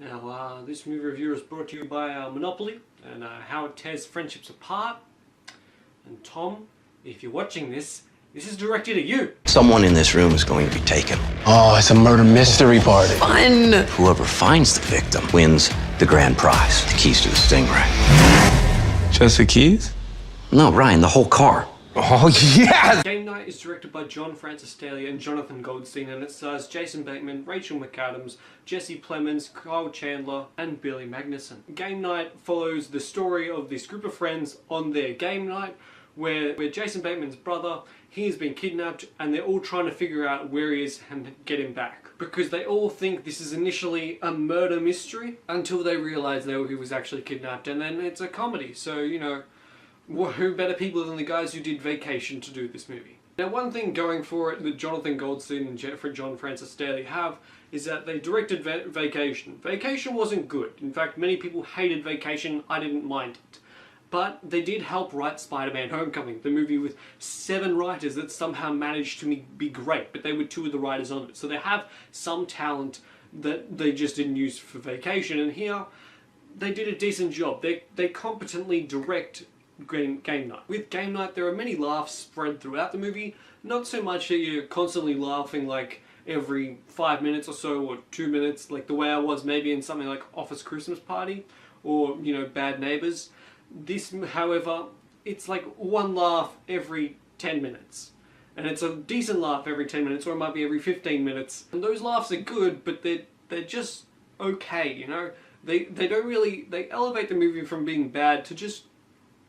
Now, this movie review is brought to you by Monopoly and How It Tears Friendships Apart. And Tom, if you're watching this, this is directed at you. Someone in this room is going to be taken. Oh, it's a murder mystery party. Fun! Whoever finds the victim wins the grand prize, the keys to the Stingray. Just the keys? No, Ryan, the whole car. Oh, yeah! Game Night is directed by John Francis Daly and Jonathan Goldstein, and it stars Jason Bateman, Rachel McAdams, Jesse Plemons, Kyle Chandler, and Billy Magnuson. Game Night follows the story of this group of friends on their game night, where Jason Bateman's brother, he has been kidnapped, and they're all trying to figure out where he is and get him back. Because they all think this is initially a murder mystery, until they realise that he was actually kidnapped, and then it's a comedy, so, you know, who better people than the guys who did Vacation to do this movie? Now, one thing going for it that Jonathan Goldstein and John Francis Daly have is that they directed Vacation. Vacation wasn't good. In fact, many people hated Vacation. I didn't mind it. But they did help write Spider-Man Homecoming, the movie with 7 writers that somehow managed to be great, but they were 2 of the writers on it. So they have some talent that they just didn't use for Vacation, and here they did a decent job. They competently direct Game Night. With Game Night, there are many laughs spread throughout the movie. Not so much that you're constantly laughing like every 5 minutes or so, or 2 minutes, like the way I was maybe in something like Office Christmas Party, or, you know, Bad Neighbours. This, however, it's like one laugh every 10 minutes. And it's a decent laugh every 10 minutes, or it might be every 15 minutes. And those laughs are good, but they're just okay, you know? They don't really, they elevate the movie from being bad to just,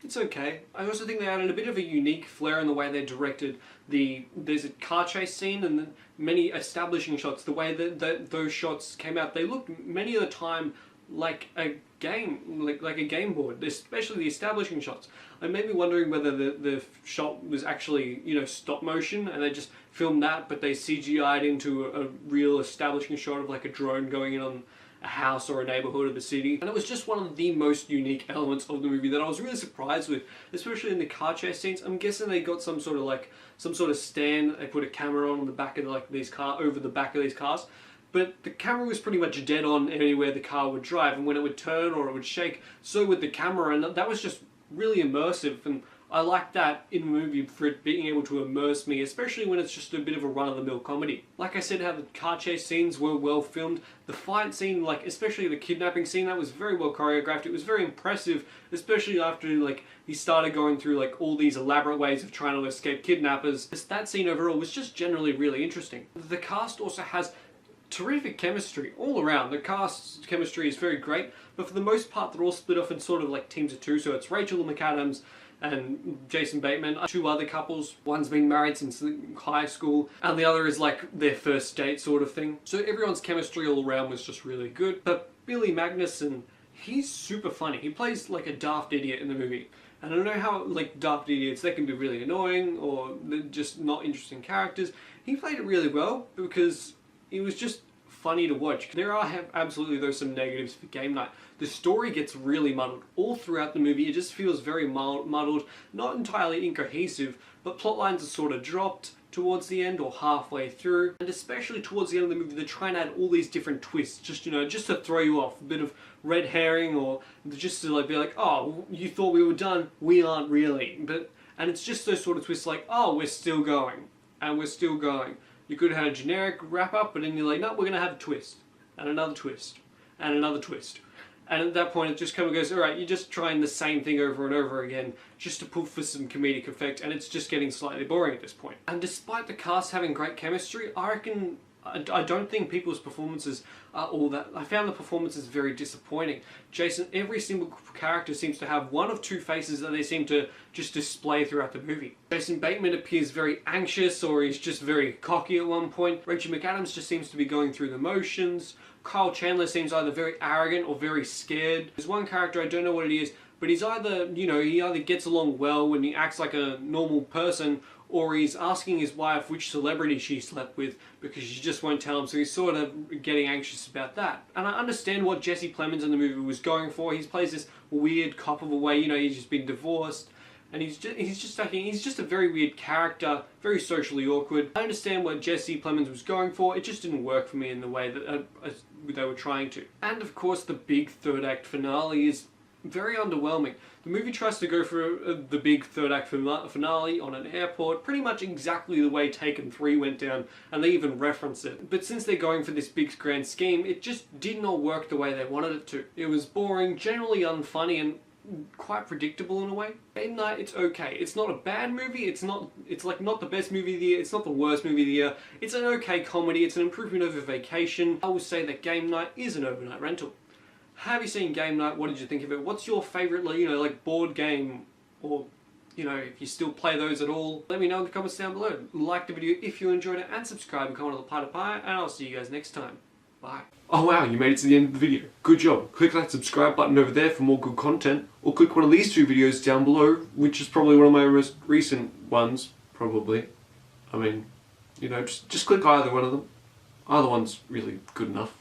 it's okay. I also think they added a bit of a unique flair in the way they directed there's a car chase scene and then many establishing shots. The way that those shots came out, they looked many of the time like a game, like a game board, especially the establishing shots. I made me wondering whether the shot was actually, you know, stop motion and they just filmed that, but they CGI'd into a real establishing shot of like a drone going in on a house or a neighborhood of the city. And it was just one of the most unique elements of the movie that I was really surprised with, especially in the car chase scenes. I'm guessing they got some sort of stand, they put a camera on the back of over the back of these cars. But the camera was pretty much dead on anywhere the car would drive, and when it would turn or it would shake, so would the camera, and that was just really immersive, and I like that in a movie for it being able to immerse me, especially when it's just a bit of a run-of-the-mill comedy. Like I said, how the car chase scenes were well filmed. The fight scene, like especially the kidnapping scene, that was very well choreographed. It was very impressive, especially after like he started going through like all these elaborate ways of trying to escape kidnappers. That scene overall was just generally really interesting. The cast also has terrific chemistry all around. The cast's chemistry is very great, but for the most part they're all split off in sort of like teams of 2. So it's Rachel McAdams and Jason Bateman, 2 other couples. One's been married since high school, and the other is like their first date sort of thing. So everyone's chemistry all around was just really good. But Billy Magnuson, he's super funny. He plays like a daft idiot in the movie. And I don't know how like daft idiots, they can be really annoying or they're just not interesting characters. He played it really well because it was just funny to watch. There are absolutely though some negatives for Game Night. The story gets really muddled all throughout the movie. It just feels very muddled, not entirely incohesive, but plot lines are sort of dropped towards the end or halfway through, and especially towards the end of the movie they try and add all these different twists, just, you know, just to throw you off, a bit of red herring, or just to like be like, oh, you thought we were done, we aren't really. And it's just those sort of twists like, oh, we're still going, and we're still going. You could have had a generic wrap-up, but then you're like, no, we're going to have a twist, and another twist, and another twist. And at that point, it just kind of goes, alright, you're just trying the same thing over and over again, just to pull for some comedic effect, and it's just getting slightly boring at this point. And despite the cast having great chemistry, I don't think people's performances are all that. I found the performances very disappointing. Jason, every single character seems to have one of 2 faces that they seem to just display throughout the movie. Jason Bateman appears very anxious, or he's just very cocky at one point. Rachel McAdams just seems to be going through the motions. Kyle Chandler seems either very arrogant or very scared. There's one character, I don't know what it is, but he's either, you know, he either gets along well when he acts like a normal person, or he's asking his wife which celebrity she slept with because she just won't tell him, so he's sort of getting anxious about that. And I understand what Jesse Plemons in the movie was going for. He plays this weird cop of a way, you know, he's just been divorced, and he's just a very weird character, very socially awkward. I understand what Jesse Plemons was going for, it just didn't work for me in the way that they were trying to. And of course the big third act finale is very underwhelming. The movie tries to go for the big third act finale on an airport, pretty much exactly the way Taken 3 went down, and they even reference it. But since they're going for this big grand scheme, it just did not work the way they wanted it to. It was boring, generally unfunny, and quite predictable in a way. Game Night, it's okay. It's not a bad movie, it's like not the best movie of the year, it's not the worst movie of the year. It's an okay comedy, it's an improvement over Vacation. I will say that Game Night is an overnight rental. Have you seen Game Night? What did you think of it? What's your favourite, like board game, or if you still play those at all? Let me know in the comments down below. Like the video if you enjoyed it, and subscribe and comment on the Platypus, and I'll see you guys next time. Bye. Oh wow, you made it to the end of the video. Good job. Click that subscribe button over there for more good content, or click one of these two videos down below, which is probably one of my most recent ones, probably. I mean, just click either one of them. Either one's really good enough.